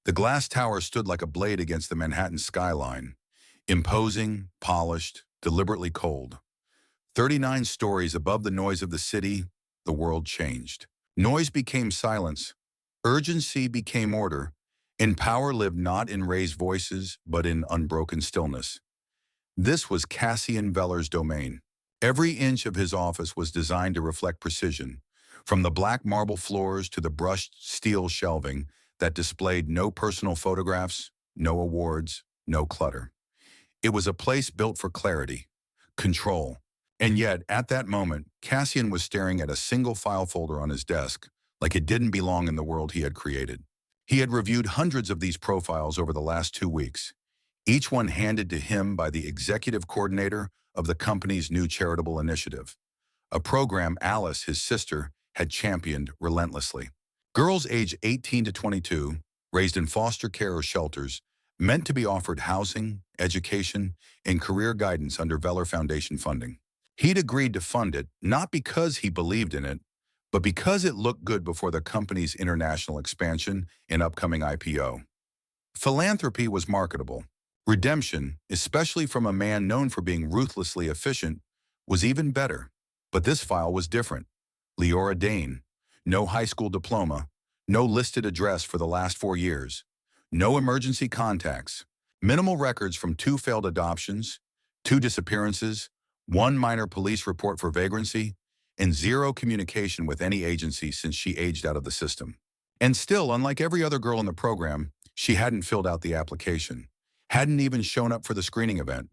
The glass tower stood like a blade against the Manhattan skyline, imposing, polished, deliberately cold. 39 stories above the noise of the city, the world changed. Noise became silence. Urgency became order. And power lived not in raised voices, but in unbroken stillness. This was Cassian Veller's domain. Every inch of his office was designed to reflect precision, from the black marble floors to the brushed steel shelving that displayed no personal photographs, no awards, no clutter. It was a place built for clarity, control. And yet, at that moment, Cassian was staring at a single file folder on his desk, like it didn't belong in the world he had created. He had reviewed hundreds of these profiles over the last 2 weeks, each one handed to him by the executive coordinator of the company's new charitable initiative, a program Alice, his sister, had championed relentlessly. Girls aged 18 to 22, raised in foster care or shelters, meant to be offered housing, education, and career guidance under Veller Foundation funding. He'd agreed to fund it not because he believed in it, but because it looked good before the company's international expansion and upcoming IPO. Philanthropy was marketable. Redemption, especially from a man known for being ruthlessly efficient, was even better. But this file was different. Leora Dane, no high school diploma, no listed address for the last 4 years, no emergency contacts, minimal records from 2 failed adoptions, 2 disappearances, 1 minor police report for vagrancy, and 0 communication with any agency since she aged out of the system. And still, unlike every other girl in the program, she hadn't filled out the application, hadn't even shown up for the screening event.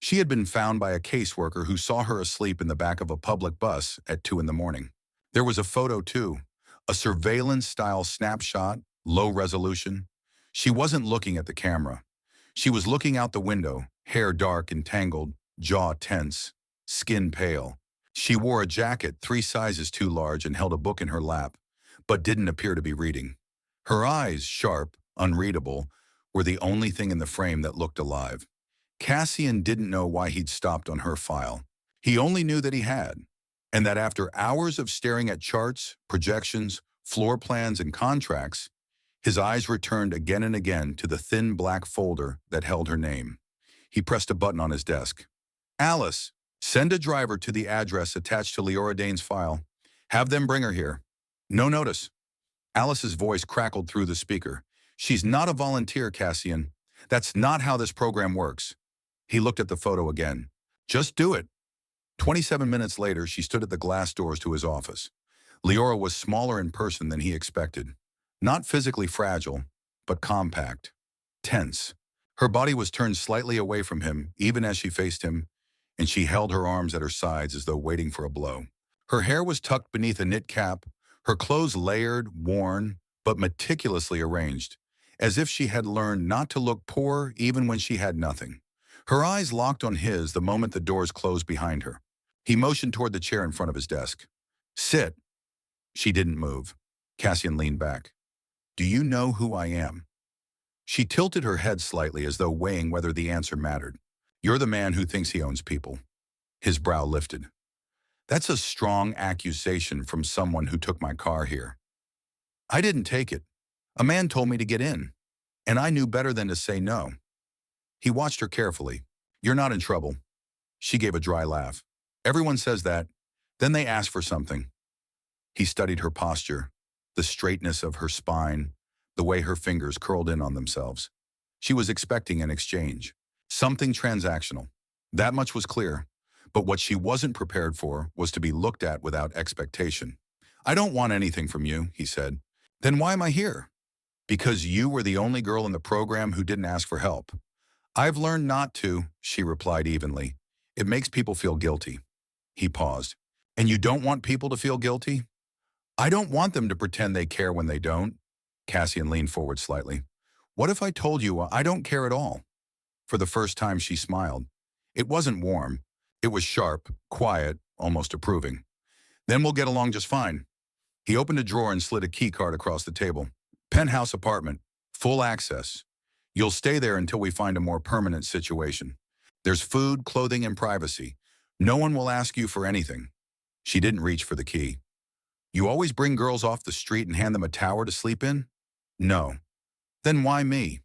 She had been found by a caseworker who saw her asleep in the back of a public bus at 2 in the morning. There was a photo too, a surveillance-style snapshot, low resolution. She wasn't looking at the camera. She was looking out the window, hair dark and tangled, jaw tense, skin pale. She wore a jacket 3 sizes too large and held a book in her lap, but didn't appear to be reading. Her eyes, sharp, unreadable, were the only thing in the frame that looked alive. Cassian didn't know why he'd stopped on her file. He only knew that he had, and that after hours of staring at charts, projections, floor plans, and contracts, his eyes returned again and again to the thin black folder that held her name. He pressed a button on his desk. "Alice, send a driver to the address attached to Leora Dane's file. Have them bring her here." "No notice." Alice's voice crackled through the speaker. "She's not a volunteer, Cassian. That's not how this program works." He looked at the photo again. "Just do it." 27 minutes later, she stood at the glass doors to his office. Leora was smaller in person than he expected. Not physically fragile, but compact, tense. Her body was turned slightly away from him, even as she faced him, and she held her arms at her sides as though waiting for a blow. Her hair was tucked beneath a knit cap, her clothes layered, worn, but meticulously arranged, as if she had learned not to look poor even when she had nothing. Her eyes locked on his the moment the doors closed behind her. He motioned toward the chair in front of his desk. "Sit." She didn't move. Cassian leaned back. "Do you know who I am?" She tilted her head slightly as though weighing whether the answer mattered. "You're the man who thinks he owns people." His brow lifted. "That's a strong accusation from someone who took my car here." "I didn't take it. A man told me to get in, and I knew better than to say no." He watched her carefully. "You're not in trouble." She gave a dry laugh. "Everyone says that. Then they ask for something." He studied her posture, the straightness of her spine, the way her fingers curled in on themselves. She was expecting an exchange, something transactional. That much was clear. But what she wasn't prepared for was to be looked at without expectation. "I don't want anything from you," he said. "Then why am I here?" "Because you were the only girl in the program who didn't ask for help." "I've learned not to," she replied evenly. "It makes people feel guilty." He paused. "And you don't want people to feel guilty?" "I don't want them to pretend they care when they don't." Cassian leaned forward slightly. "What if I told you I don't care at all?" For the first time, she smiled. It wasn't warm. It was sharp, quiet, almost approving. "Then we'll get along just fine." He opened a drawer and slid a key card across the table. "Penthouse apartment. Full access. You'll stay there until we find a more permanent situation. There's food, clothing, and privacy. No one will ask you for anything." She didn't reach for the key. "You always bring girls off the street and hand them a tower to sleep in?" "No." Then why me?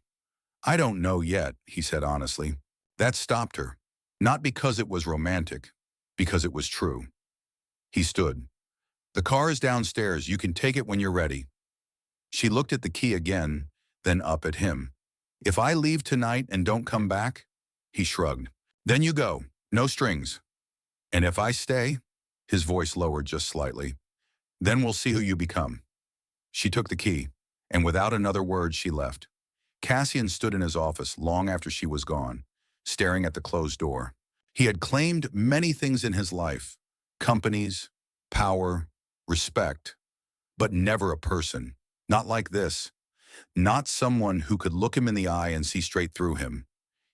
I don't know yet, he said honestly. That stopped her. Not because it was romantic, because it was true. He stood. The car is downstairs. You can take it when you're ready. She looked at the key again, then up at him. If I leave tonight and don't come back? He shrugged. Then you go. No strings. And if I stay? His voice lowered just slightly. Then we'll see who you become. She took the key, and without another word she left. Cassian stood in his office long after she was gone, staring at the closed door. He had claimed many things in his life: companies, power, respect, but never a person. Not like this. Not someone who could look him in the eye and see straight through him.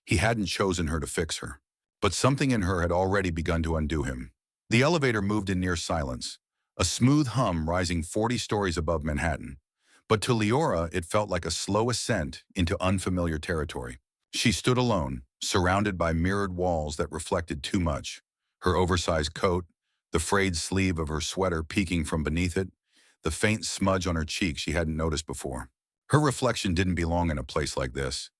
He hadn't chosen her to fix her, but something in her had already begun to undo him. The elevator moved in near silence, a smooth hum rising 40 stories above Manhattan. But to Leora, it felt like a slow ascent into unfamiliar territory. She stood alone, surrounded by mirrored walls that reflected too much. Her oversized coat, the frayed sleeve of her sweater peeking from beneath it, the faint smudge on her cheek she hadn't noticed before. Her reflection didn't belong in a place like this.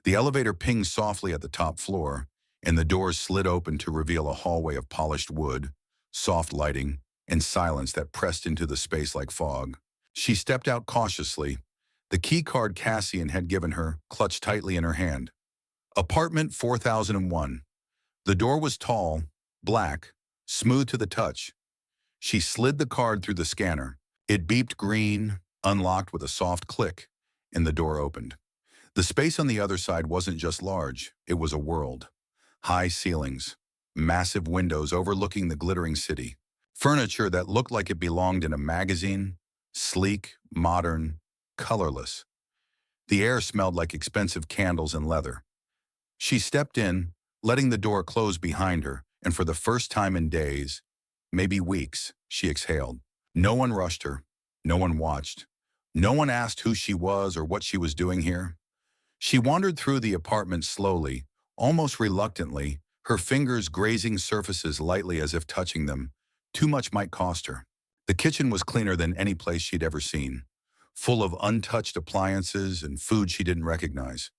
The elevator pinged softly at the top floor, and the doors slid open to reveal a hallway of polished wood, soft lighting, and silence that pressed into the space like fog. She stepped out cautiously, the key card Cassian had given her clutched tightly in her hand. Apartment 4001. The door was tall, black, smooth to the touch. She slid the card through the scanner. It beeped green, unlocked with a soft click, and the door opened. The space on the other side wasn't just large, it was a world. High ceilings, massive windows overlooking the glittering city. Furniture that looked like it belonged in a magazine, sleek, modern, colorless. The air smelled like expensive candles and leather. She stepped in, letting the door close behind her, and for the first time in days, maybe weeks, she exhaled. No one rushed her. No one watched. No one asked who she was or what she was doing here. She wandered through the apartment slowly, almost reluctantly, her fingers grazing surfaces lightly as if touching them. Too much might cost her. The kitchen was cleaner than any place she'd ever seen, full of untouched appliances and food she didn't recognize.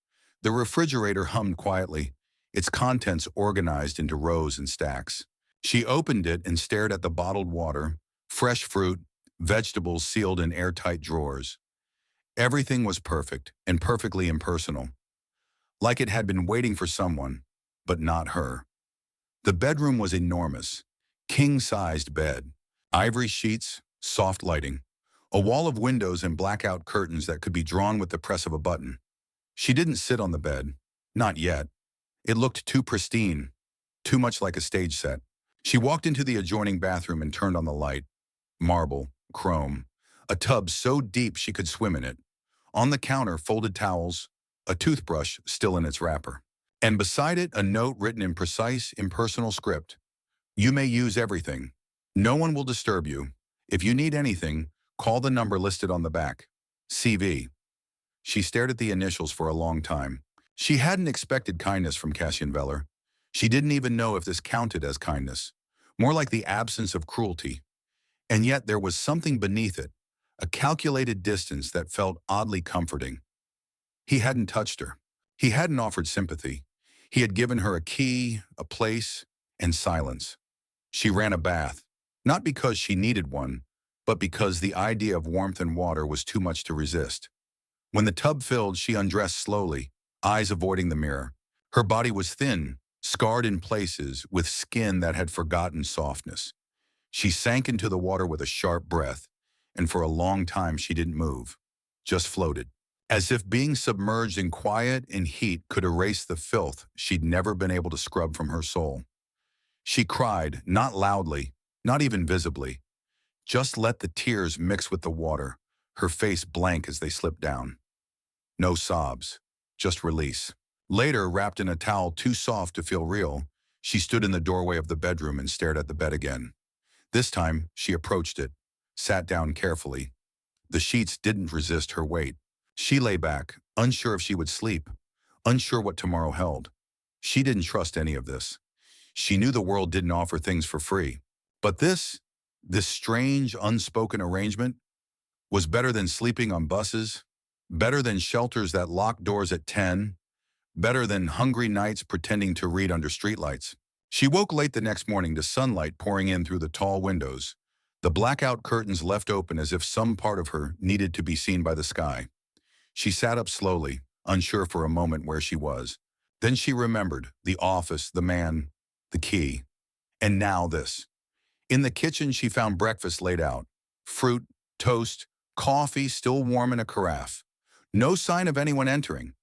The refrigerator hummed quietly, its contents organized into rows and stacks. She opened it and stared at the bottled water, fresh fruit, vegetables sealed in airtight drawers. Everything was perfect and perfectly impersonal, like it had been waiting for someone, but not her. The bedroom was enormous, king-sized bed, ivory sheets, soft lighting, a wall of windows and blackout curtains that could be drawn with the press of a button. She didn't sit on the bed, not yet. It looked too pristine, too much like a stage set. She walked into the adjoining bathroom and turned on the light. Marble, chrome, a tub so deep she could swim in it. On the counter, folded towels, a toothbrush still in its wrapper. And beside it, a note written in precise, impersonal script. You may use everything. No one will disturb you. If you need anything, call the number listed on the back. CV. She stared at the initials for a long time. She hadn't expected kindness from Cassian Veller. She didn't even know if this counted as kindness. More like the absence of cruelty. And yet there was something beneath it, a calculated distance that felt oddly comforting. He hadn't touched her. He hadn't offered sympathy. He had given her a key, a place, and silence. She ran a bath, not because she needed one, but because the idea of warmth and water was too much to resist. When the tub filled, she undressed slowly, eyes avoiding the mirror. Her body was thin, scarred in places, with skin that had forgotten softness. She sank into the water with a sharp breath, and for a long time she didn't move, just floated, as if being submerged in quiet and heat could erase the filth she'd never been able to scrub from her soul. She cried, not loudly, not even visibly. Just let the tears mix with the water, her face blank as they slipped down. No sobs, just release. Later, wrapped in a towel too soft to feel real, she stood in the doorway of the bedroom and stared at the bed again. This time, she approached it, sat down carefully. The sheets didn't resist her weight. She lay back, unsure if she would sleep, unsure what tomorrow held. She didn't trust any of this. She knew the world didn't offer things for free. But this strange, unspoken arrangement was better than sleeping on buses, Better than shelters that lock doors at 10. Better than hungry nights pretending to read under streetlights. She woke late the next morning to sunlight pouring in through the tall windows, the blackout curtains left open as if some part of her needed to be seen by the sky. She sat up slowly, unsure for a moment where she was. Then she remembered the office, the man, the key. And now this. In the kitchen, she found breakfast laid out. Fruit, toast, coffee still warm in a carafe. No sign of anyone entering.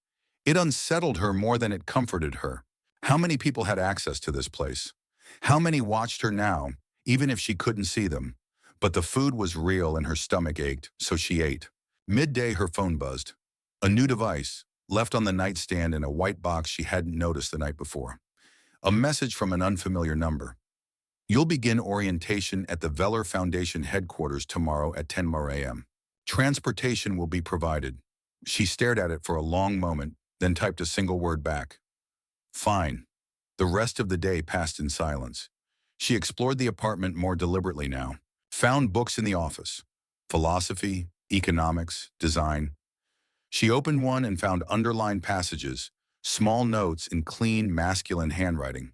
It unsettled her more than it comforted her. How many people had access to this place? How many watched her now, even if she couldn't see them? But the food was real and her stomach ached, so she ate. Midday, her phone buzzed. A new device, left on the nightstand in a white box she hadn't noticed the night before. A message from an unfamiliar number. You'll begin orientation at the Veller Foundation headquarters tomorrow at 10 a.m. Transportation will be provided. She stared at it for a long moment, then typed a single word back. Fine. The rest of the day passed in silence. She explored the apartment more deliberately now. Found books in the office. Philosophy, economics, design. She opened one and found underlined passages, small notes in clean, masculine handwriting.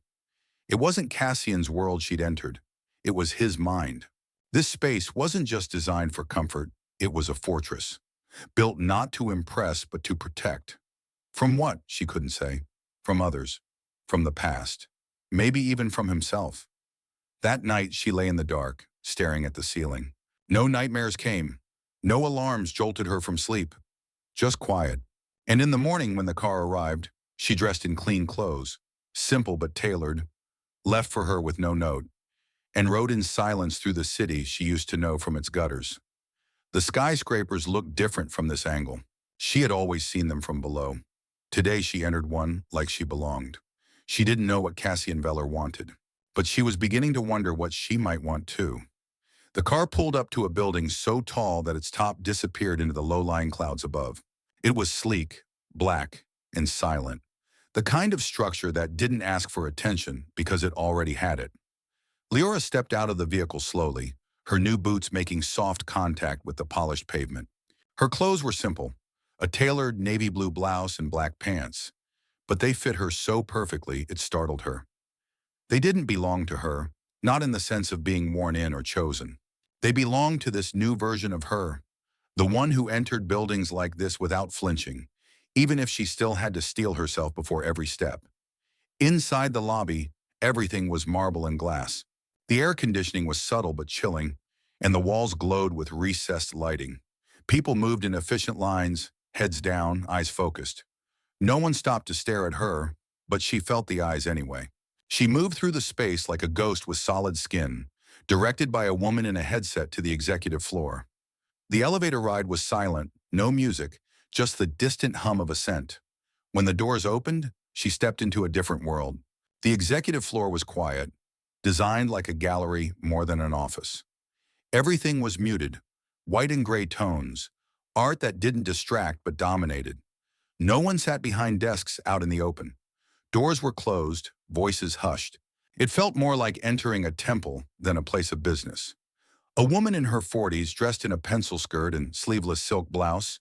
It wasn't Cassian's world she'd entered. It was his mind. This space wasn't just designed for comfort. It was a fortress, built not to impress but to protect. From what, she couldn't say. From others. From the past. Maybe even from himself. That night she lay in the dark, staring at the ceiling. No nightmares came. No alarms jolted her from sleep. Just quiet. And in the morning when the car arrived, she dressed in clean clothes, simple but tailored, left for her with no note, and rode in silence through the city she used to know from its gutters. The skyscrapers looked different from this angle. She had always seen them from below. Today she entered one like she belonged. She didn't know what Cassian Veller wanted, but she was beginning to wonder what she might want too. The car pulled up to a building so tall that its top disappeared into the low-lying clouds above. It was sleek, black, and silent. The kind of structure that didn't ask for attention because it already had it. Leora stepped out of the vehicle slowly, her new boots making soft contact with the polished pavement. Her clothes were simple, a tailored navy blue blouse and black pants, but they fit her so perfectly it startled her. They didn't belong to her, not in the sense of being worn in or chosen. They belonged to this new version of her, the one who entered buildings like this without flinching, even if she still had to steel herself before every step. Inside the lobby, everything was marble and glass. The air conditioning was subtle but chilling, and the walls glowed with recessed lighting. People moved in efficient lines, heads down, eyes focused. No one stopped to stare at her, but she felt the eyes anyway. She moved through the space like a ghost with solid skin, directed by a woman in a headset to the executive floor. The elevator ride was silent, no music, just the distant hum of ascent. When the doors opened, she stepped into a different world. The executive floor was quiet, designed like a gallery more than an office. Everything was muted, white and gray tones, art that didn't distract but dominated. No one sat behind desks out in the open. Doors were closed, voices hushed. It felt more like entering a temple than a place of business. A woman in her 40s, dressed in a pencil skirt and sleeveless silk blouse,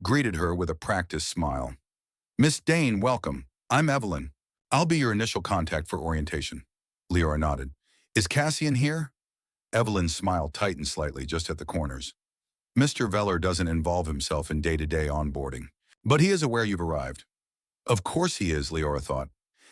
greeted her with a practiced smile. "Miss Dane, welcome. I'm Evelyn. I'll be your initial contact for orientation." Leora nodded. "Is Cassian here?" Evelyn smiled tightened slightly just at the corners. "Mr. Veller doesn't involve himself in day-to-day onboarding, but he is aware you've arrived." Of course he is, Leora thought.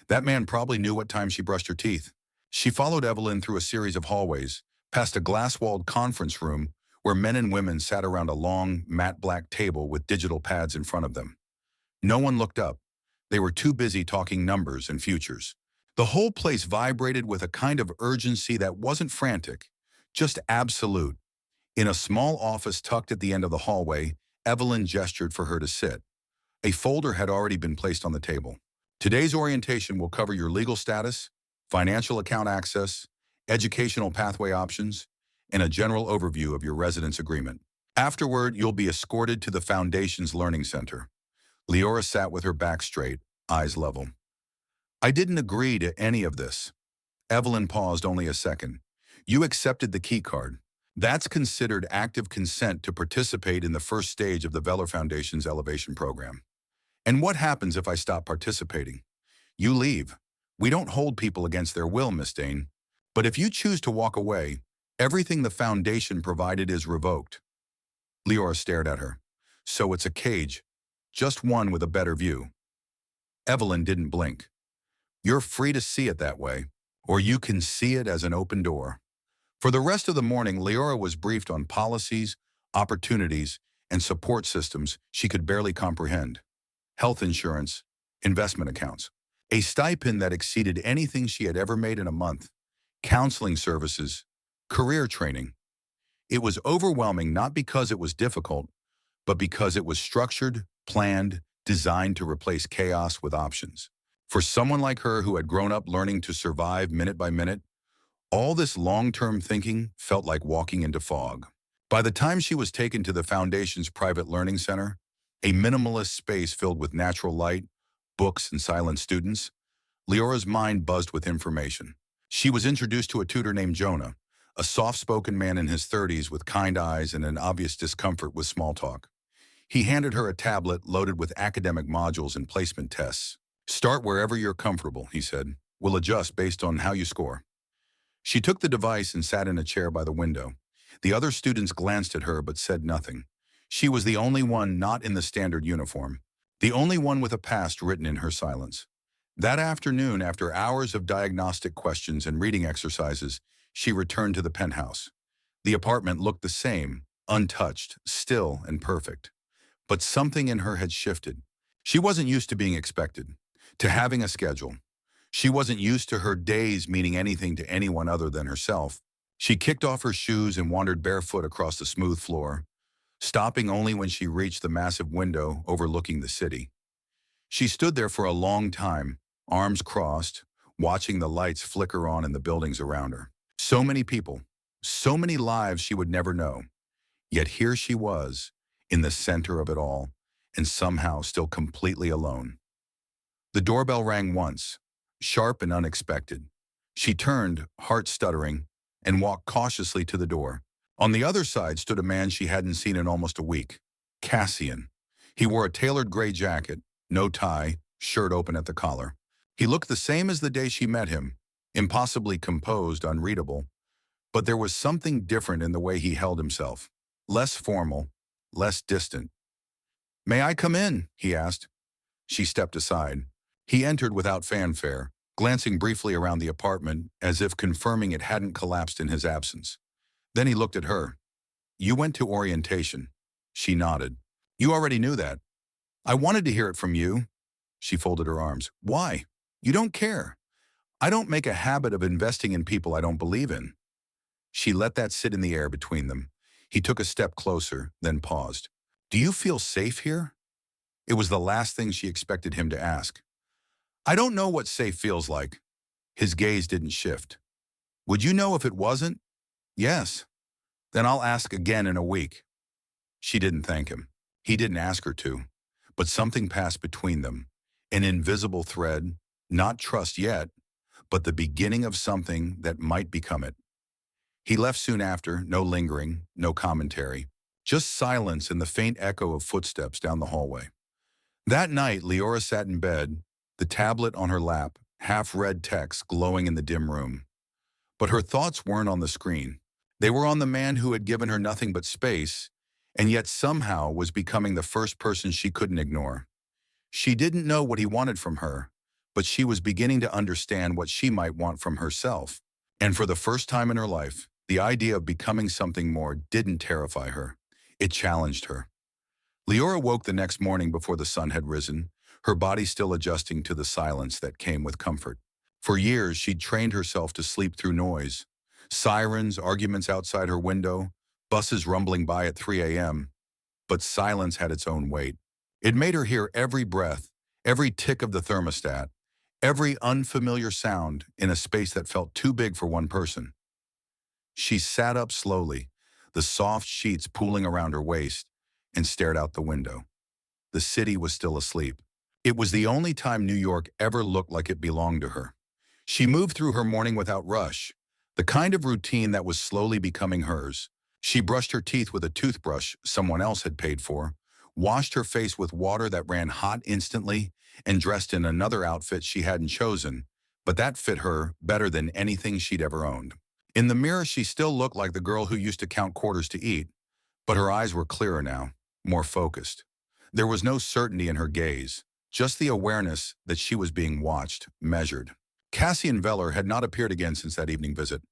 That man probably knew what time she brushed her teeth. She followed Evelyn through a series of hallways, past a glass-walled conference room where men and women sat around a long, matte black table with digital pads in front of them. No one looked up. They were too busy talking numbers and futures. The whole place vibrated with a kind of urgency that wasn't frantic, just absolute. In a small office tucked at the end of the hallway, Evelyn gestured for her to sit. A folder had already been placed on the table. "Today's orientation will cover your legal status, financial account access, educational pathway options, and a general overview of your residence agreement. Afterward, you'll be escorted to the Foundation's Learning Center." Leora sat with her back straight, eyes level. "I didn't agree to any of this." Evelyn paused only a second. "You accepted the key card. That's considered active consent to participate in the first stage of the Veller Foundation's elevation program. And what happens if I stop participating? You leave. We don't hold people against their will, Miss Dane. But if you choose to walk away, everything the foundation provided is revoked. Leora stared at her. So it's a cage, just one with a better view. Evelyn didn't blink. You're free to see it that way, or you can see it as an open door. For the rest of the morning, Leora was briefed on policies, opportunities, and support systems she could barely comprehend. Health insurance, investment accounts, a stipend that exceeded anything she had ever made in a month, counseling services, career training. It was overwhelming not because it was difficult, but because it was structured, planned, designed to replace chaos with options. For someone like her who had grown up learning to survive minute by minute, all this long-term thinking felt like walking into fog. By the time she was taken to the Foundation's private learning center, a minimalist space filled with natural light, books, and silent students, Leora's mind buzzed with information. She was introduced to a tutor named Jonah, a soft-spoken man in his 30s with kind eyes and an obvious discomfort with small talk. He handed her a tablet loaded with academic modules and placement tests. Start wherever you're comfortable, he said. We'll adjust based on how you score. She took the device and sat in a chair by the window. The other students glanced at her but said nothing. She was the only one not in the standard uniform, the only one with a past written in her silence. That afternoon, after hours of diagnostic questions and reading exercises, she returned to the penthouse. The apartment looked the same, untouched, still, and perfect. But something in her had shifted. She wasn't used to being expected, to having a schedule. She wasn't used to her days meaning anything to anyone other than herself. She kicked off her shoes and wandered barefoot across the smooth floor, stopping only when she reached the massive window overlooking the city. She stood there for a long time, arms crossed, watching the lights flicker on in the buildings around her. So many people, so many lives she would never know. Yet here she was, in the center of it all, and somehow still completely alone. The doorbell rang once, sharp and unexpected. She turned, heart stuttering, and walked cautiously to the door. On the other side stood a man she hadn't seen in almost a week, Cassian. He wore a tailored gray jacket, no tie, shirt open at the collar. He looked the same as the day she met him, impossibly composed, unreadable. But there was something different in the way he held himself, less formal, less distant. "May I come in?" he asked. She stepped aside. He entered without fanfare, glancing briefly around the apartment as if confirming it hadn't collapsed in his absence. Then he looked at her. "You went to orientation." She nodded. "You already knew that." "I wanted to hear it from you." She folded her arms. "Why? You don't care. I don't make a habit of investing in people I don't believe in." She let that sit in the air between them. He took a step closer, then paused. "Do you feel safe here?" It was the last thing she expected him to ask. "I don't know what safe feels like." His gaze didn't shift. "Would you know if it wasn't?" "Yes." "Then I'll ask again in a week." She didn't thank him. He didn't ask her to. But something passed between them. An invisible thread, not trust yet, but the beginning of something that might become it. He left soon after, no lingering, no commentary, just silence and the faint echo of footsteps down the hallway. That night, Leora sat in bed, the tablet on her lap, half-read text glowing in the dim room. But her thoughts weren't on the screen. They were on the man who had given her nothing but space, and yet somehow was becoming the first person she couldn't ignore. She didn't know what he wanted from her, but she was beginning to understand what she might want from herself. And for the first time in her life, the idea of becoming something more didn't terrify her. It challenged her. Leora woke the next morning before the sun had risen, her body still adjusting to the silence that came with comfort. For years, she'd trained herself to sleep through noise. Sirens, arguments outside her window, buses rumbling by at 3 a.m. But silence had its own weight. It made her hear every breath, every tick of the thermostat, every unfamiliar sound in a space that felt too big for one person. She sat up slowly, the soft sheets pooling around her waist, and stared out the window. The city was still asleep. It was the only time New York ever looked like it belonged to her. She moved through her morning without rush, the kind of routine that was slowly becoming hers, She brushed her teeth with a toothbrush someone else had paid for, washed her face with water that ran hot instantly, and dressed in another outfit she hadn't chosen, but that fit her better than anything she'd ever owned. In the mirror, she still looked like the girl who used to count quarters to eat, but her eyes were clearer now, more focused. There was no certainty in her gaze, just the awareness that she was being watched, measured. Cassian Veller had not appeared again since that evening visit,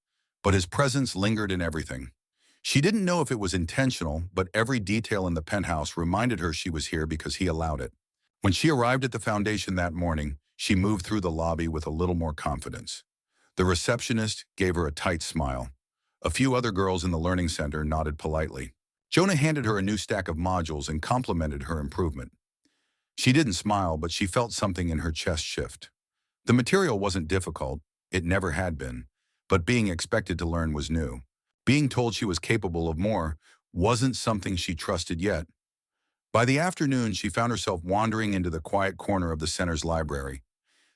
but his presence lingered in everything. She didn't know if it was intentional, but every detail in the penthouse reminded her she was here because he allowed it. When she arrived at the foundation that morning, she moved through the lobby with a little more confidence. The receptionist gave her a tight smile. A few other girls in the learning center nodded politely. Jonah handed her a new stack of modules and complimented her improvement. She didn't smile, but she felt something in her chest shift. The material wasn't difficult, it never had been, but being expected to learn was new. Being told she was capable of more wasn't something she trusted yet. By the afternoon, she found herself wandering into the quiet corner of the center's library.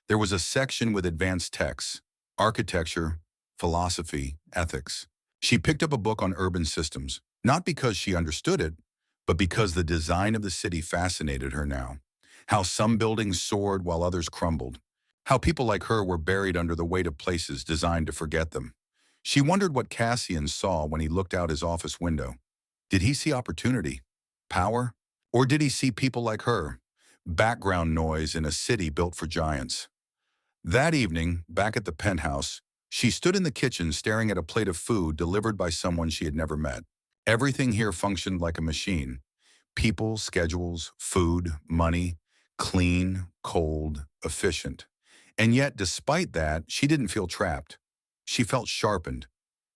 There was a section with advanced texts, architecture, philosophy, ethics. She picked up a book on urban systems, not because she understood it, but because the design of the city fascinated her now. How some buildings soared while others crumbled. How people like her were buried under the weight of places designed to forget them. She wondered what Cassian saw when he looked out his office window. Did he see opportunity? Power? Or did he see people like her? Background noise in a city built for giants. That evening, back at the penthouse, she stood in the kitchen staring at a plate of food delivered by someone she had never met. Everything here functioned like a machine. People, schedules, food, money, clean, cold, efficient. And yet, despite that, she didn't feel trapped. She felt sharpened.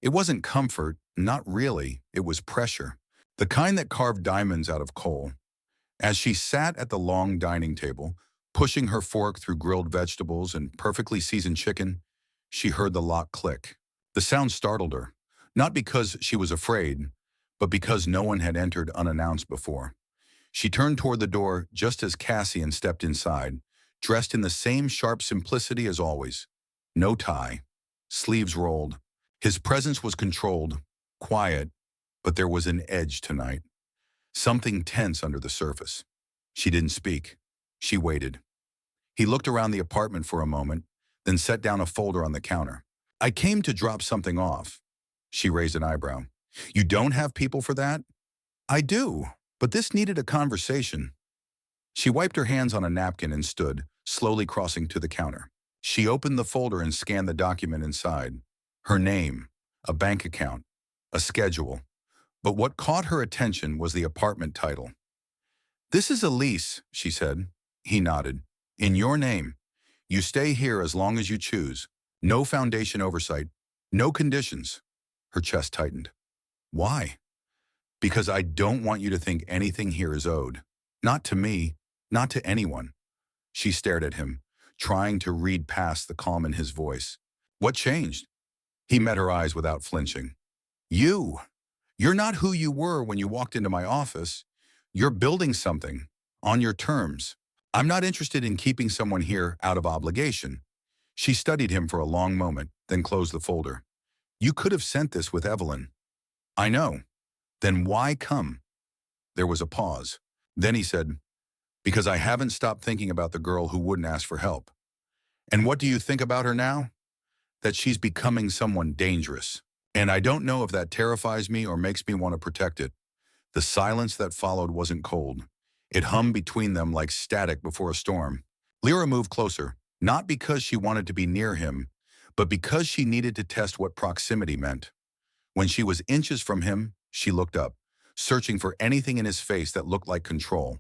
It wasn't comfort, not really, it was pressure. The kind that carved diamonds out of coal. As she sat at the long dining table, pushing her fork through grilled vegetables and perfectly seasoned chicken, she heard the lock click. The sound startled her, not because she was afraid, but because no one had entered unannounced before. She turned toward the door just as Cassian stepped inside, dressed in the same sharp simplicity as always. No tie, sleeves rolled. His presence was controlled, quiet, but there was an edge tonight. Something tense under the surface. She didn't speak. She waited. He looked around the apartment for a moment, then set down a folder on the counter. I came to drop something off. She raised an eyebrow. You don't have people for that? I do, but this needed a conversation. She wiped her hands on a napkin and stood, slowly crossing to the counter. She opened the folder and scanned the document inside. Her name, a bank account, a schedule. But what caught her attention was the apartment title. This is a lease, she said. He nodded. In your name. You stay here as long as you choose. No foundation oversight. No conditions. Her chest tightened. Why? Because I don't want you to think anything here is owed. Not to me, not to anyone. She stared at him, trying to read past the calm in his voice. What changed? He met her eyes without flinching. You. You're not who you were when you walked into my office. You're building something, on your terms. I'm not interested in keeping someone here out of obligation. She studied him for a long moment, then closed the folder. You could have sent this with Evelyn. I know. Then why come? There was a pause. Then he said, because I haven't stopped thinking about the girl who wouldn't ask for help. And what do you think about her now? That she's becoming someone dangerous. And I don't know if that terrifies me or makes me want to protect it. The silence that followed wasn't cold. It hummed between them like static before a storm. Lyra moved closer, not because she wanted to be near him, but because she needed to test what proximity meant. When she was inches from him, she looked up, searching for anything in his face that looked like control.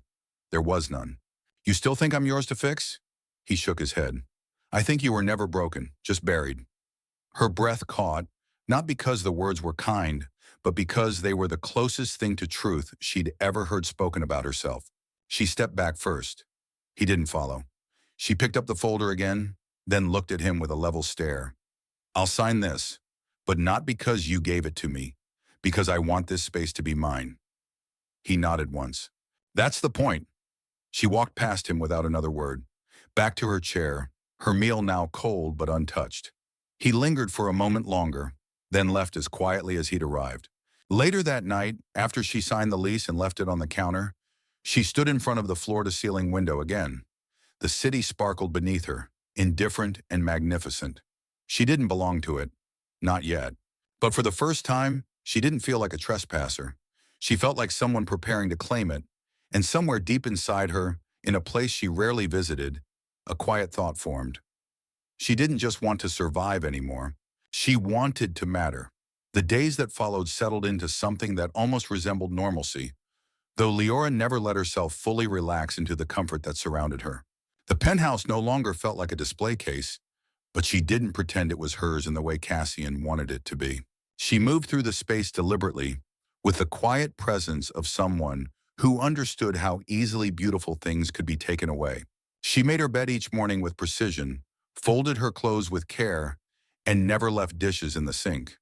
There was none. You still think I'm yours to fix? He shook his head. I think you were never broken, just buried. Her breath caught, not because the words were kind, but because they were the closest thing to truth she'd ever heard spoken about herself. She stepped back first. He didn't follow. She picked up the folder again, then looked at him with a level stare. I'll sign this, but not because you gave it to me, because I want this space to be mine. He nodded once. That's the point. She walked past him without another word, back to her chair, her meal now cold but untouched. He lingered for a moment longer, then left as quietly as he'd arrived, Later that night, after she signed the lease and left it on the counter, she stood in front of the floor-to-ceiling window again. The city sparkled beneath her, indifferent and magnificent. She didn't belong to it. Not yet. But for the first time, she didn't feel like a trespasser. She felt like someone preparing to claim it, and somewhere deep inside her, in a place she rarely visited, a quiet thought formed. She didn't just want to survive anymore. She wanted to matter. The days that followed settled into something that almost resembled normalcy, though Leora never let herself fully relax into the comfort that surrounded her. The penthouse no longer felt like a display case, but she didn't pretend it was hers in the way Cassian wanted it to be. She moved through the space deliberately, with the quiet presence of someone who understood how easily beautiful things could be taken away. She made her bed each morning with precision, folded her clothes with care, and never left dishes in the sink.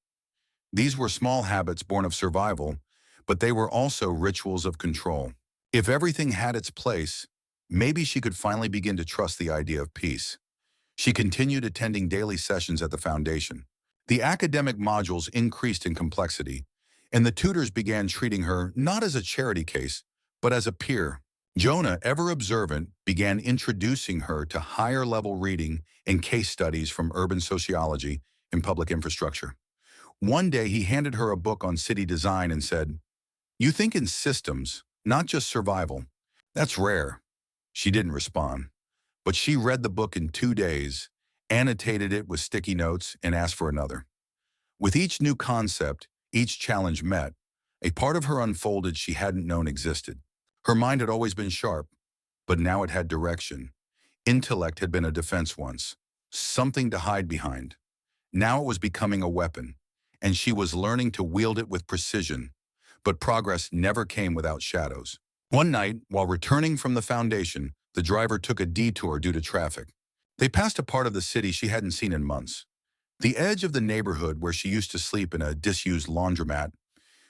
These were small habits born of survival, but they were also rituals of control. If everything had its place, maybe she could finally begin to trust the idea of peace. She continued attending daily sessions at the foundation. The academic modules increased in complexity, and the tutors began treating her not as a charity case, but as a peer. Jonah, ever observant, began introducing her to higher-level reading and case studies from urban sociology and public infrastructure. One day, he handed her a book on city design and said, "You think in systems, not just survival." That's rare. She didn't respond, but she read the book in 2 days, annotated it with sticky notes, and asked for another. With each new concept, each challenge met, a part of her unfolded she hadn't known existed. Her mind had always been sharp, but now it had direction. Intellect had been a defense once, something to hide behind. Now it was becoming a weapon, and she was learning to wield it with precision. But progress never came without shadows. One night, while returning from the foundation, the driver took a detour due to traffic. They passed a part of the city she hadn't seen in months. The edge of the neighborhood where she used to sleep in a disused laundromat,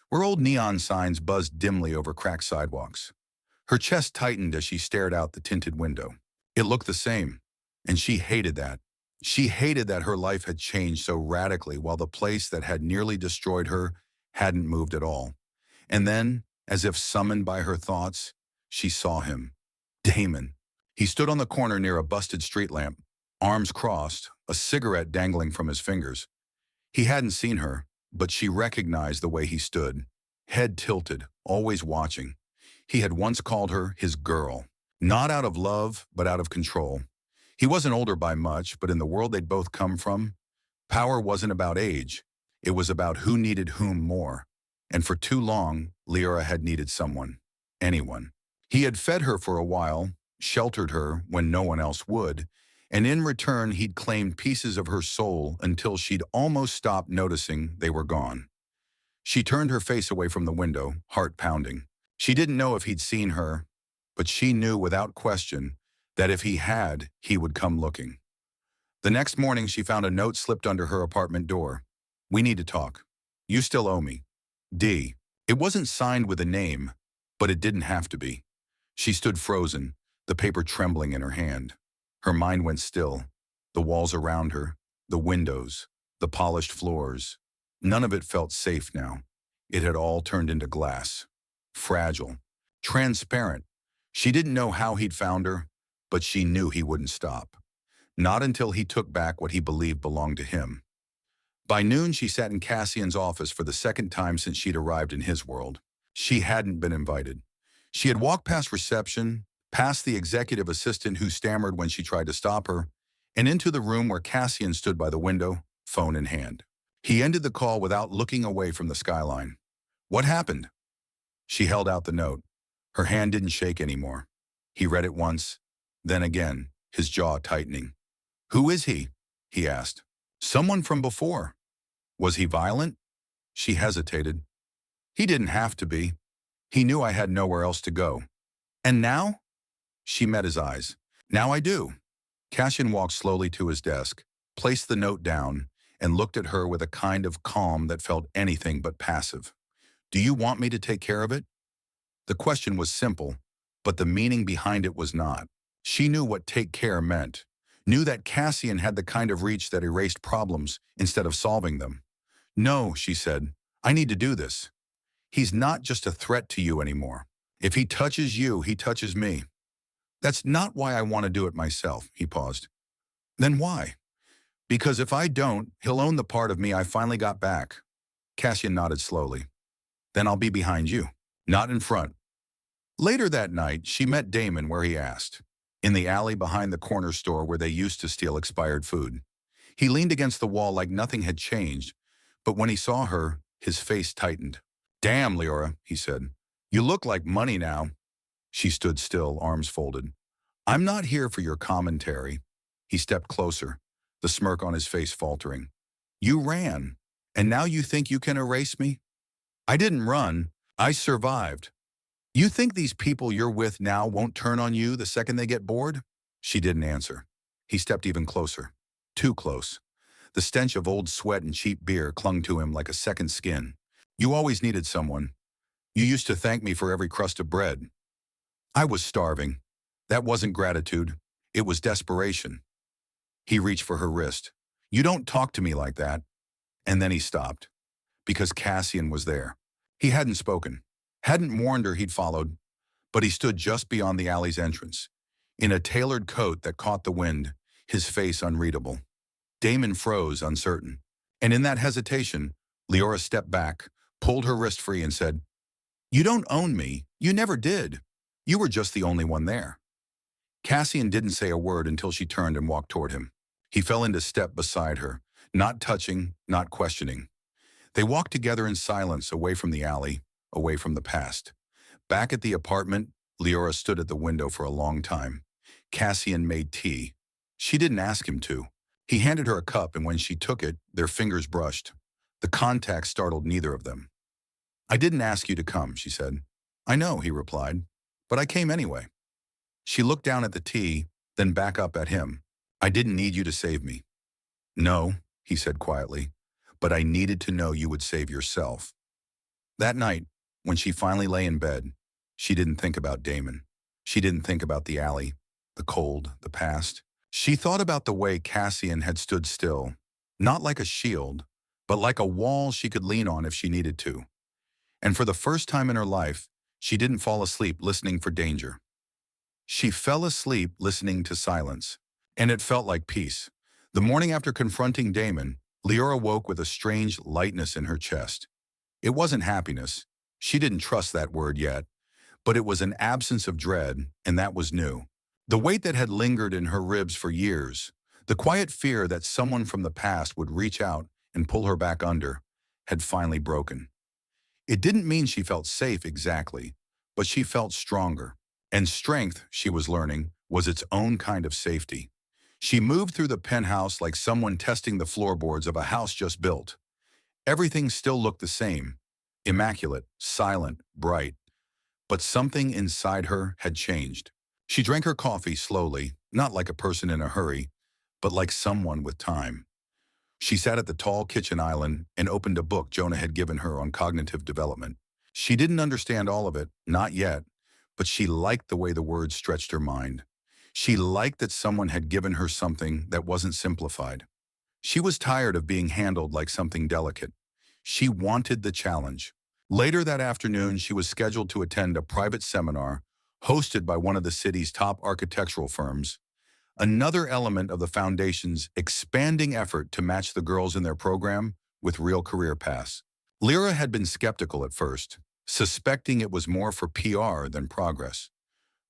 where old neon signs buzzed dimly over cracked sidewalks. Her chest tightened as she stared out the tinted window. It looked the same, and she hated that. She hated that her life had changed so radically while the place that had nearly destroyed her hadn't moved at all. And then, as if summoned by her thoughts, she saw him. Damon. He stood on the corner near a busted street lamp, arms crossed, a cigarette dangling from his fingers. He hadn't seen her, but she recognized the way he stood, head tilted, always watching. He had once called her his girl, not out of love, but out of control. He wasn't older by much, but in the world they'd both come from, power wasn't about age. It was about who needed whom more. And for too long, Lyra had needed someone, anyone. He had fed her for a while, sheltered her when no one else would, and in return he'd claimed pieces of her soul until she'd almost stopped noticing they were gone. She turned her face away from the window, heart pounding. She didn't know if he'd seen her, but she knew without question that if he had, he would come looking. The next morning she found a note slipped under her apartment door. "We need to talk. You still owe me. D." It wasn't signed with a name, but it didn't have to be. She stood frozen, the paper trembling in her hand. Her mind went still. The walls around her, the windows, the polished floors. None of it felt safe now. It had all turned into glass. Fragile. Transparent. She didn't know how he'd found her, but she knew he wouldn't stop. Not until he took back what he believed belonged to him. By noon, she sat in Cassian's office for the second time since she'd arrived in his world. She hadn't been invited. She had walked past reception, past the executive assistant who stammered when she tried to stop her, and into the room where Cassian stood by the window, phone in hand. He ended the call without looking away from the skyline. "What happened?" She held out the note. Her hand didn't shake anymore. He read it once, then again, his jaw tightening. "Who is he?" he asked. "Someone from before." "Was he violent?" She hesitated. "He didn't have to be. He knew I had nowhere else to go." "And now?" She met his eyes. "Now I do." Cassian walked slowly to his desk, placed the note down, and looked at her with a kind of calm that felt anything but passive. "Do you want me to take care of it?" The question was simple, but the meaning behind it was not. She knew what take care meant, knew that Cassian had the kind of reach that erased problems instead of solving them. "No," she said, "I need to do this." He's not just a threat to you anymore. If he touches you, he touches me. That's not why I want to do it myself, he paused. Then why? Because if I don't, he'll own the part of me I finally got back. Cassian nodded slowly. Then I'll be behind you, not in front. Later that night, she met Damon where he asked, in the alley behind the corner store where they used to steal expired food. He leaned against the wall like nothing had changed, but when he saw her, his face tightened. Damn, Leora, he said. You look like money now. She stood still, arms folded. I'm not here for your commentary. He stepped closer, the smirk on his face faltering. You ran, and now you think you can erase me? I didn't run. I survived. You think these people you're with now won't turn on you the second they get bored? She didn't answer. He stepped even closer. Too close. The stench of old sweat and cheap beer clung to him like a second skin. You always needed someone. You used to thank me for every crust of bread. I was starving. That wasn't gratitude. It was desperation. He reached for her wrist. You don't talk to me like that. And then he stopped. Because Cassian was there. He hadn't spoken. Hadn't warned her he'd followed. But he stood just beyond the alley's entrance. In a tailored coat that caught the wind, his face unreadable. Damon froze, uncertain. And in that hesitation, Leora stepped back, pulled her wrist free and said, You don't own me. You never did. You were just the only one there. Cassian didn't say a word until she turned and walked toward him. He fell into step beside her, not touching, not questioning. They walked together in silence, away from the alley, away from the past. Back at the apartment, Leora stood at the window for a long time. Cassian made tea. She didn't ask him to. He handed her a cup, and when she took it, their fingers brushed. The contact startled neither of them. I didn't ask you to come, she said. I know, he replied, but I came anyway. She looked down at the tea, then back up at him. I didn't need you to save me. No, he said quietly, but I needed to know you would save yourself. That night, when she finally lay in bed, she didn't think about Damon. She didn't think about the alley, the cold, the past. She thought about the way Cassian had stood still, not like a shield, but like a wall she could lean on if she needed to. And for the first time in her life, she didn't fall asleep listening for danger. She fell asleep listening to silence, and it felt like peace. The morning after confronting Damon, Leora woke with a strange lightness in her chest. It wasn't happiness. She didn't trust that word yet, but it was an absence of dread, and that was new. The weight that had lingered in her ribs for years, the quiet fear that someone from the past would reach out and pull her back under, had finally broken. It didn't mean she felt safe exactly, but she felt stronger. And strength, she was learning, was its own kind of safety. She moved through the penthouse like someone testing the floorboards of a house just built. Everything still looked the same, immaculate, silent, bright. But something inside her had changed. She drank her coffee slowly, not like a person in a hurry, but like someone with time. She sat at the tall kitchen island and opened a book Jonah had given her on cognitive development. She didn't understand all of it, not yet, but she liked the way the words stretched her mind. She liked that someone had given her something that wasn't simplified. She was tired of being handled like something delicate. She wanted the challenge. Later that afternoon, she was scheduled to attend a private seminar hosted by one of the city's top architectural firms, another element of the foundation's expanding effort to match the girls in their program with real career paths. Lyra had been skeptical at first, suspecting it was more for PR than progress.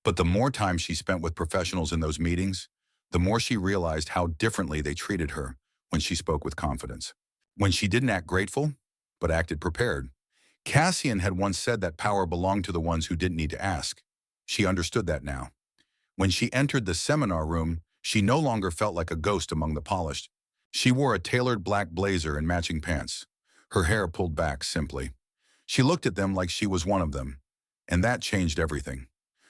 But the more time she spent with professionals in those meetings, the more she realized how differently they treated her when she spoke with confidence. When she didn't act grateful, but acted prepared. Cassian had once said that power belonged to the ones who didn't need to ask. She understood that now. When she entered the seminar room, she no longer felt like a ghost among the polished. She wore a tailored black blazer and matching pants, her hair pulled back simply. She looked at them like she was one of them, and that changed everything.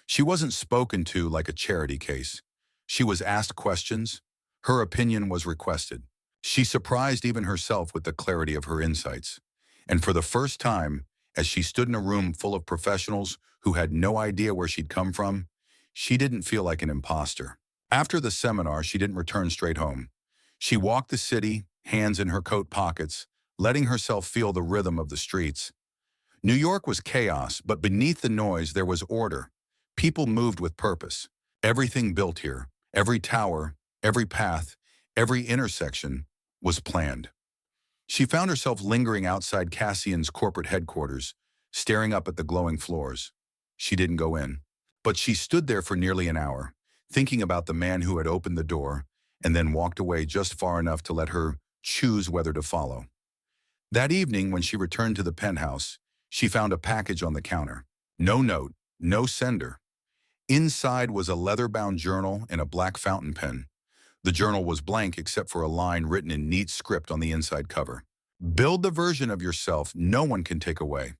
She wasn't spoken to like a charity case. She was asked questions. Her opinion was requested. She surprised even herself with the clarity of her insights. And for the first time, as she stood in a room full of professionals who had no idea where she'd come from, she didn't feel like an imposter. After the seminar, she didn't return straight home. She walked the city, hands in her coat pockets, letting herself feel the rhythm of the streets. New York was chaos, but beneath the noise there was order. People moved with purpose. Everything built here, every tower, every path, every intersection was planned. She found herself lingering outside Cassian's corporate headquarters, staring up at the glowing floors. She didn't go in, but she stood there for nearly an hour, thinking about the man who had opened the door and then walked away just far enough to let her choose whether to follow. That evening, when she returned to the penthouse, she found a package on the counter. No note, no sender. Inside was a leather-bound journal and a black fountain pen. The journal was blank except for a line written in neat script on the inside cover. Build the version of yourself no one can take away.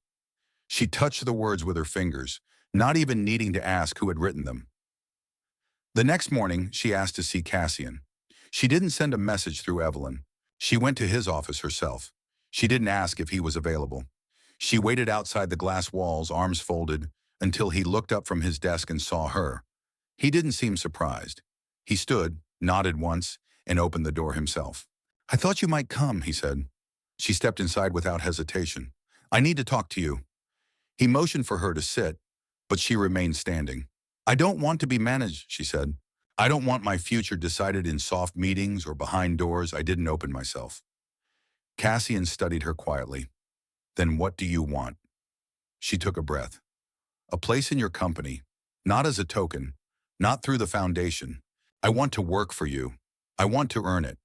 She touched the words with her fingers, not even needing to ask who had written them. The next morning, she asked to see Cassian. She didn't send a message through Evelyn. She went to his office herself. She didn't ask if he was available. She waited outside the glass walls, arms folded, until he looked up from his desk and saw her. He didn't seem surprised. He stood, nodded once, and opened the door himself. "I thought you might come," he said. She stepped inside without hesitation. "I need to talk to you." He motioned for her to sit, but she remained standing. "I don't want to be managed," she said. "I don't want my future decided in soft meetings or behind doors I didn't open myself." Cassian studied her quietly. "Then what do you want?" She took a breath. "A place in your company, not as a token, not through the foundation. I want to work for you. I want to earn it."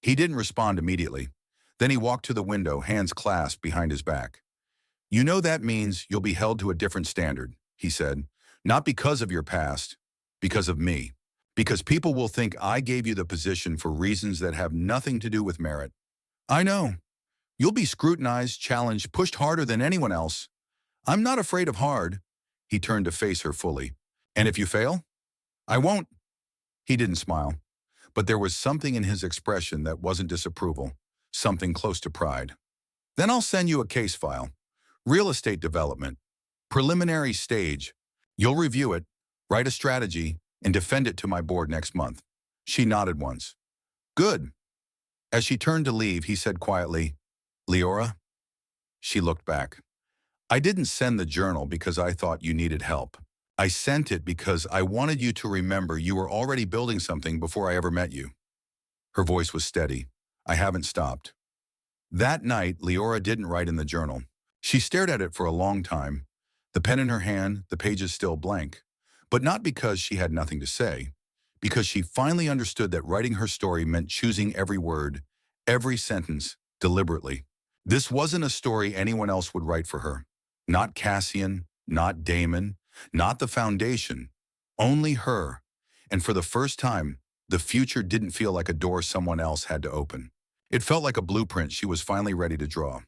He didn't respond immediately. Then he walked to the window, hands clasped behind his back. "You know that means you'll be held to a different standard," he said. "Not because of your past, because of me. Because people will think I gave you the position for reasons that have nothing to do with merit. I know. You'll be scrutinized, challenged, pushed harder than anyone else. I'm not afraid of hard." He turned to face her fully. "And if you fail? I won't." He didn't smile, but there was something in his expression that wasn't disapproval, something close to pride. "Then I'll send you a case file. Real estate development. Preliminary stage. You'll review it, write a strategy, and defend it to my board next month." She nodded once. "Good." As she turned to leave, he said quietly, "Leora?" She looked back. "I didn't send the journal because I thought you needed help. I sent it because I wanted you to remember you were already building something before I ever met you." Her voice was steady. "I haven't stopped." That night, Leora didn't write in the journal. She stared at it for a long time, the pen in her hand, the pages still blank. But not because she had nothing to say, because she finally understood that writing her story meant choosing every word, every sentence, deliberately. This wasn't a story anyone else would write for her. Not Cassian, not Damon, not the foundation. Only her. And for the first time, the future didn't feel like a door someone else had to open. It felt like a blueprint she was finally ready to draw.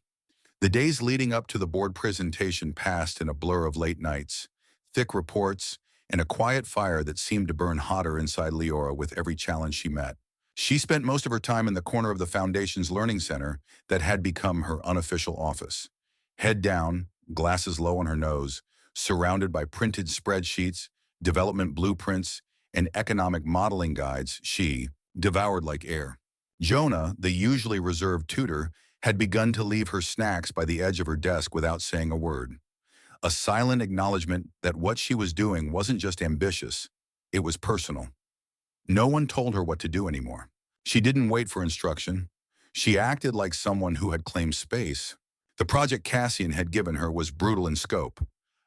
The days leading up to the board presentation passed in a blur of late nights, thick reports, and a quiet fire that seemed to burn hotter inside Leora with every challenge she met. She spent most of her time in the corner of the Foundation's learning center that had become her unofficial office. Head down, glasses low on her nose, surrounded by printed spreadsheets, development blueprints, and economic modeling guides, she devoured like air. Jonah, the usually reserved tutor, had begun to leave her snacks by the edge of her desk without saying a word. A silent acknowledgement that what she was doing wasn't just ambitious, it was personal. No one told her what to do anymore. She didn't wait for instruction. She acted like someone who had claimed space. The project Cassian had given her was brutal in scope.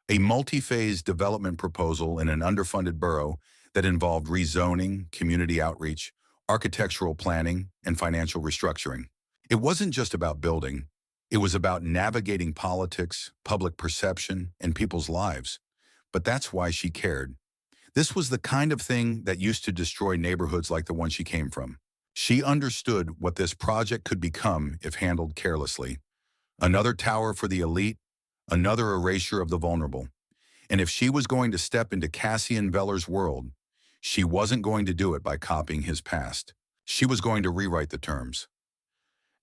A multi-phase development proposal in an underfunded borough that involved rezoning, community outreach, architectural planning, and financial restructuring. It wasn't just about building. It was about navigating politics, public perception, and people's lives. But that's why she cared. This was the kind of thing that used to destroy neighborhoods like the one she came from. She understood what this project could become if handled carelessly. Another tower for the elite, another erasure of the vulnerable. And if she was going to step into Cassian Veller's world, she wasn't going to do it by copying his past. She was going to rewrite the terms.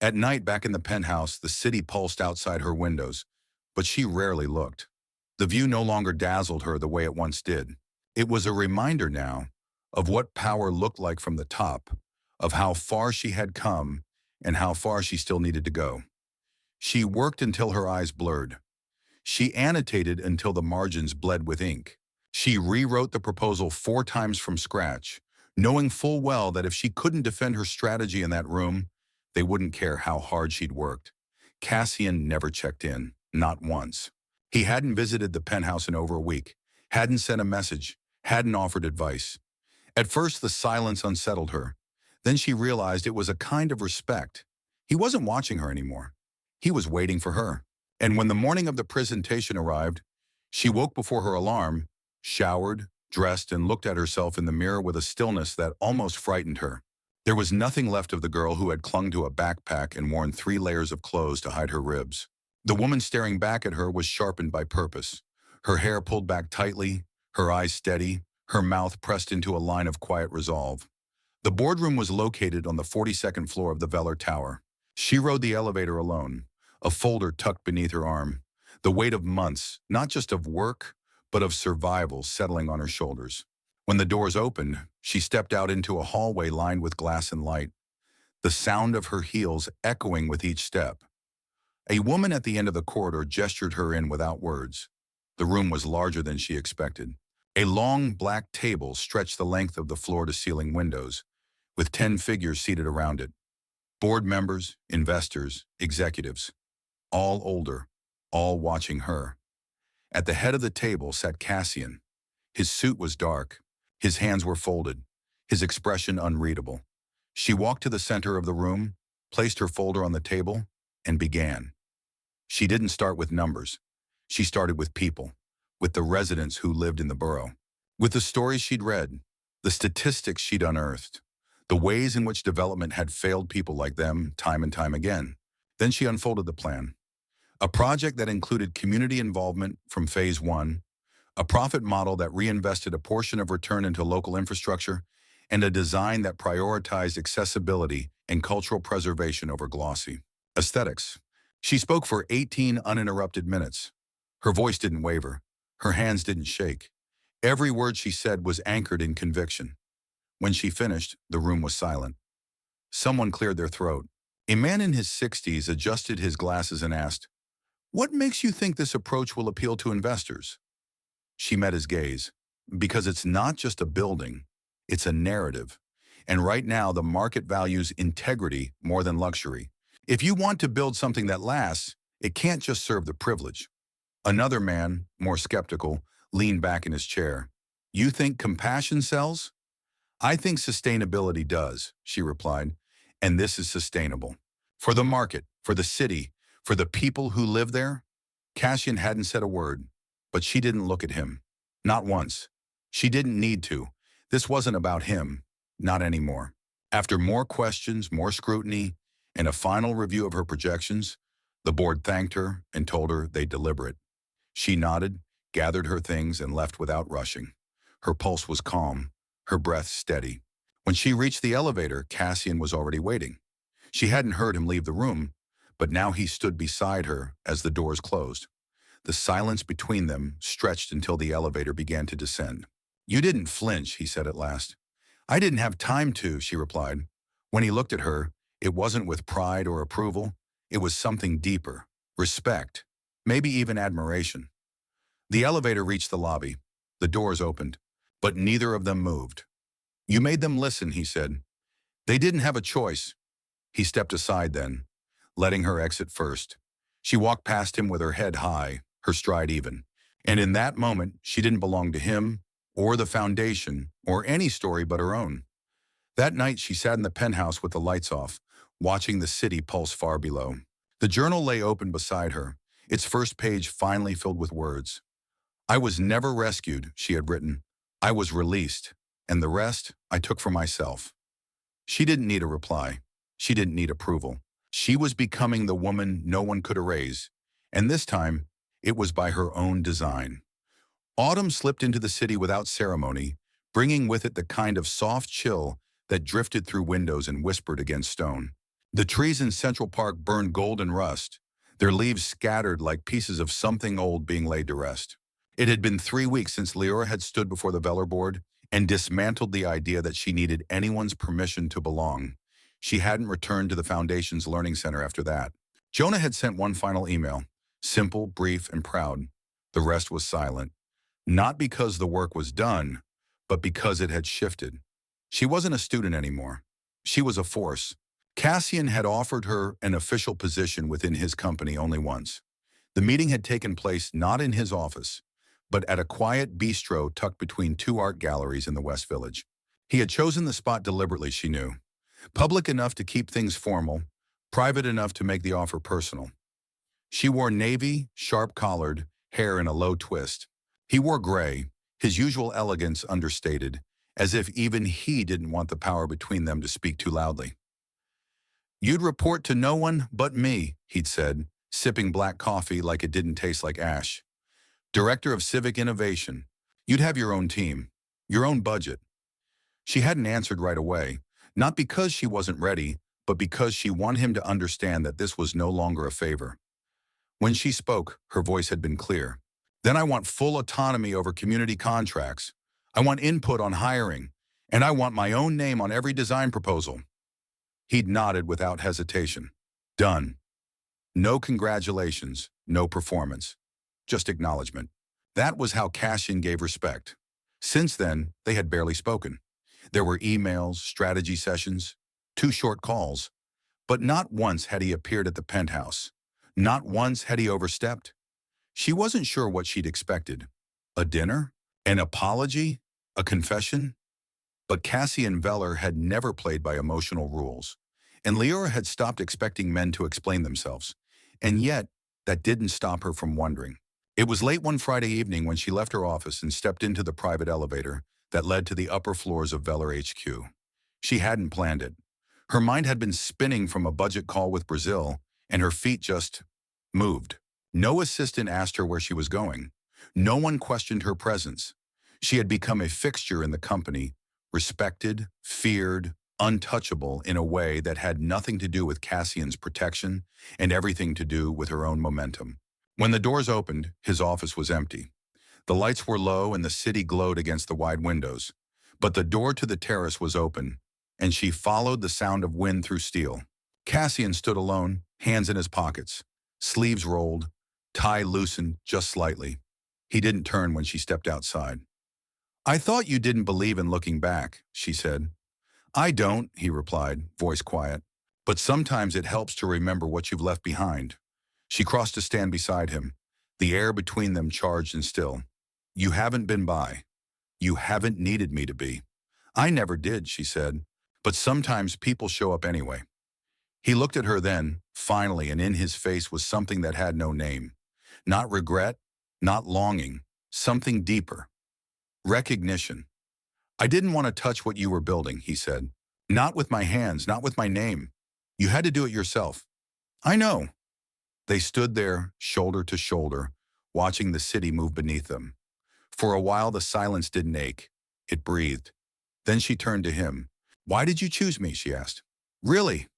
At night, back in the penthouse, the city pulsed outside her windows, but she rarely looked. The view no longer dazzled her the way it once did. It was a reminder now of what power looked like from the top, of how far she had come and how far she still needed to go. She worked until her eyes blurred. She annotated until the margins bled with ink. She rewrote the proposal 4 times from scratch, knowing full well that if she couldn't defend her strategy in that room, they wouldn't care how hard she'd worked. Cassian never checked in, not once. He hadn't visited the penthouse in over a week, hadn't sent a message, hadn't offered advice. At first, the silence unsettled her. Then she realized it was a kind of respect. He wasn't watching her anymore. He was waiting for her. And when the morning of the presentation arrived, she woke before her alarm, showered, dressed, and looked at herself in the mirror with a stillness that almost frightened her. There was nothing left of the girl who had clung to a backpack and worn 3 layers of clothes to hide her ribs. The woman staring back at her was sharpened by purpose. Her hair pulled back tightly, her eyes steady, her mouth pressed into a line of quiet resolve. The boardroom was located on the 42nd floor of the Veller Tower. She rode the elevator alone, a folder tucked beneath her arm, the weight of months, not just of work, but of survival settling on her shoulders. When the doors opened, she stepped out into a hallway lined with glass and light, the sound of her heels echoing with each step. A woman at the end of the corridor gestured her in without words. The room was larger than she expected. A long black table stretched the length of the floor-to-ceiling windows, with 10 figures seated around it. Board members, investors, executives, all older, all watching her. At the head of the table sat Cassian. His suit was dark. His hands were folded, his expression unreadable. She walked to the center of the room, placed her folder on the table, and began. She didn't start with numbers. She started with people, with the residents who lived in the borough, with the stories she'd read, the statistics she'd unearthed, the ways in which development had failed people like them time and time again. Then she unfolded the plan. A project that included community involvement from phase 1, a profit model that reinvested a portion of return into local infrastructure, and a design that prioritized accessibility and cultural preservation over glossy aesthetics. She spoke for 18 uninterrupted minutes. Her voice didn't waver. Her hands didn't shake. Every word she said was anchored in conviction. When she finished, the room was silent. Someone cleared their throat. A man in his 60s adjusted his glasses and asked, "What makes you think this approach will appeal to investors?" She met his gaze. Because it's not just a building, it's a narrative. And right now, the market values integrity more than luxury. If you want to build something that lasts, it can't just serve the privilege. Another man, more skeptical, leaned back in his chair. "You think compassion sells?" "I think sustainability does," she replied, "and this is sustainable. For the market, for the city, for the people who live there." Cassian hadn't said a word, but she didn't look at him. Not once. She didn't need to. This wasn't about him. Not anymore. After more questions, more scrutiny, and a final review of her projections, the board thanked her and told her they'd deliver it. She nodded, gathered her things, and left without rushing. Her pulse was calm, her breath steady. When she reached the elevator, Cassian was already waiting. She hadn't heard him leave the room, but now he stood beside her as the doors closed. The silence between them stretched until the elevator began to descend. "You didn't flinch," he said at last. "I didn't have time to," she replied. When he looked at her, it wasn't with pride or approval. It was something deeper, respect, maybe even admiration. The elevator reached the lobby. The doors opened, but neither of them moved. "You made them listen," he said. "They didn't have a choice." He stepped aside then, letting her exit first. She walked past him with her head high, her stride even. And in that moment, she didn't belong to him, or the foundation, or any story but her own. That night, she sat in the penthouse with the lights off, watching the city pulse far below. The journal lay open beside her, its first page finally filled with words. "I was never rescued," she had written. "I was released, and the rest I took for myself." She didn't need a reply. She didn't need approval. She was becoming the woman no one could erase, and this time, it was by her own design. Autumn slipped into the city without ceremony, bringing with it the kind of soft chill that drifted through windows and whispered against stone. The trees in Central Park burned golden rust, their leaves scattered like pieces of something old being laid to rest. It had been 3 weeks since Leora had stood before the Veller board and dismantled the idea that she needed anyone's permission to belong. She hadn't returned to the Foundation's Learning Center after that. Jonah had sent one final email, Simple, brief, and proud. The rest was silent. Not because the work was done, but because it had shifted. She wasn't a student anymore. She was a force. Cassian had offered her an official position within his company only once. The meeting had taken place not in his office, but at a quiet bistro tucked between two art galleries in the West Village. He had chosen the spot deliberately, she knew. Public enough to keep things formal, private enough to make the offer personal. She wore navy, sharp-collared, hair in a low twist. He wore gray, his usual elegance understated, as if even he didn't want the power between them to speak too loudly. "You'd report to no one but me," he'd said, sipping black coffee like it didn't taste like ash. "Director of Civic Innovation. You'd have your own team, your own budget." She hadn't answered right away, not because she wasn't ready, but because she wanted him to understand that this was no longer a favor. When she spoke, her voice had been clear. "Then I want full autonomy over community contracts. I want input on hiring, and I want my own name on every design proposal." He'd nodded without hesitation. Done. No congratulations, no performance. Just acknowledgement. That was how Cassian gave respect. Since then, they had barely spoken. There were emails, strategy sessions, 2 short calls, but not once had he appeared at the penthouse. Not once had he overstepped. She wasn't sure what she'd expected. A dinner? An apology? A confession? But Cassian Veller had never played by emotional rules, and Leora had stopped expecting men to explain themselves. And yet, that didn't stop her from wondering. It was late one Friday evening when she left her office and stepped into the private elevator that led to the upper floors of Veller HQ. She hadn't planned it. Her mind had been spinning from a budget call with Brazil, and her feet just moved. No assistant asked her where she was going. No one questioned her presence. She had become a fixture in the company, respected, feared, untouchable in a way that had nothing to do with Cassian's protection and everything to do with her own momentum. When the doors opened, his office was empty. The lights were low and the city glowed against the wide windows. But the door to the terrace was open, and she followed the sound of wind through steel. Cassian stood alone, hands in his pockets, sleeves rolled, tie loosened just slightly. He didn't turn when she stepped outside. "I thought you didn't believe in looking back," she said. "I don't," he replied, voice quiet. "But sometimes it helps to remember what you've left behind." She crossed to stand beside him, the air between them charged and still. "You haven't been by. You haven't needed me to be." "I never did," she said. "But sometimes people show up anyway." He looked at her then, finally, and in his face was something that had no name. Not regret, not longing, something deeper. Recognition. "I didn't want to touch what you were building," he said. "Not with my hands, not with my name. You had to do it yourself." "I know." They stood there, shoulder to shoulder, watching the city move beneath them. For a while, the silence didn't ache. It breathed. Then she turned to him. "Why did you choose me?" she asked. "Really?"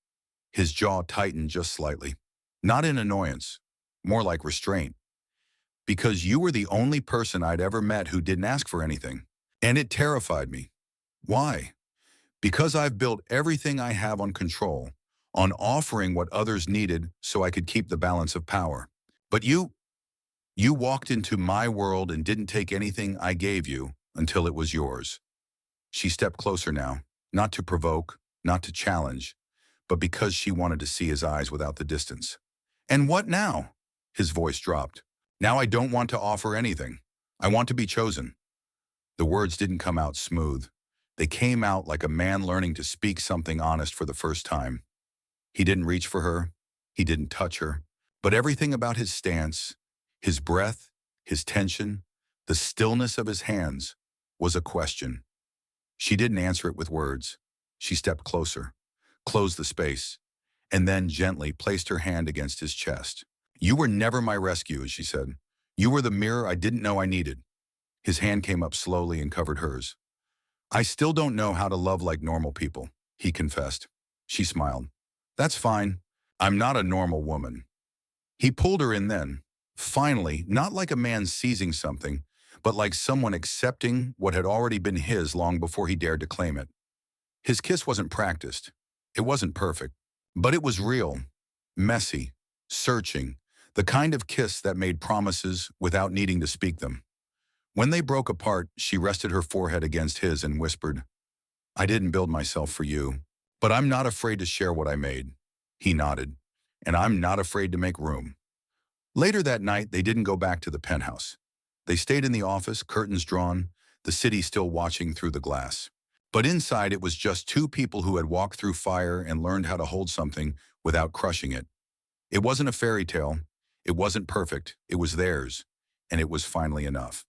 His jaw tightened just slightly. Not in annoyance, more like restraint. "Because you were the only person I'd ever met who didn't ask for anything. And it terrified me." "Why?" "Because I've built everything I have on control, on offering what others needed so I could keep the balance of power. But you walked into my world and didn't take anything I gave you until it was yours." She stepped closer now, not to provoke, not to challenge, but because she wanted to see his eyes without the distance. "And what now?" His voice dropped. "Now I don't want to offer anything. I want to be chosen." The words didn't come out smooth. They came out like a man learning to speak something honest for the first time. He didn't reach for her. He didn't touch her. But everything about his stance, his breath, his tension, the stillness of his hands, was a question. She didn't answer it with words. She stepped closer, closed the space, and then gently placed her hand against his chest. "You were never my rescue," she said. "You were the mirror I didn't know I needed." His hand came up slowly and covered hers. "I still don't know how to love like normal people," he confessed. She smiled. "That's fine. I'm not a normal woman." He pulled her in then, finally, not like a man seizing something, but like someone accepting what had already been his long before he dared to claim it. His kiss wasn't practiced. It wasn't perfect. But it was real, messy, searching, The kind of kiss that made promises without needing to speak them. When they broke apart, she rested her forehead against his and whispered, "I didn't build myself for you, but I'm not afraid to share what I made." He nodded, "And I'm not afraid to make room." Later that night, they didn't go back to the penthouse. They stayed in the office, curtains drawn, the city still watching through the glass. But inside, it was just two people who had walked through fire and learned how to hold something without crushing it. It wasn't a fairy tale. It wasn't perfect. It was theirs. And it was finally enough.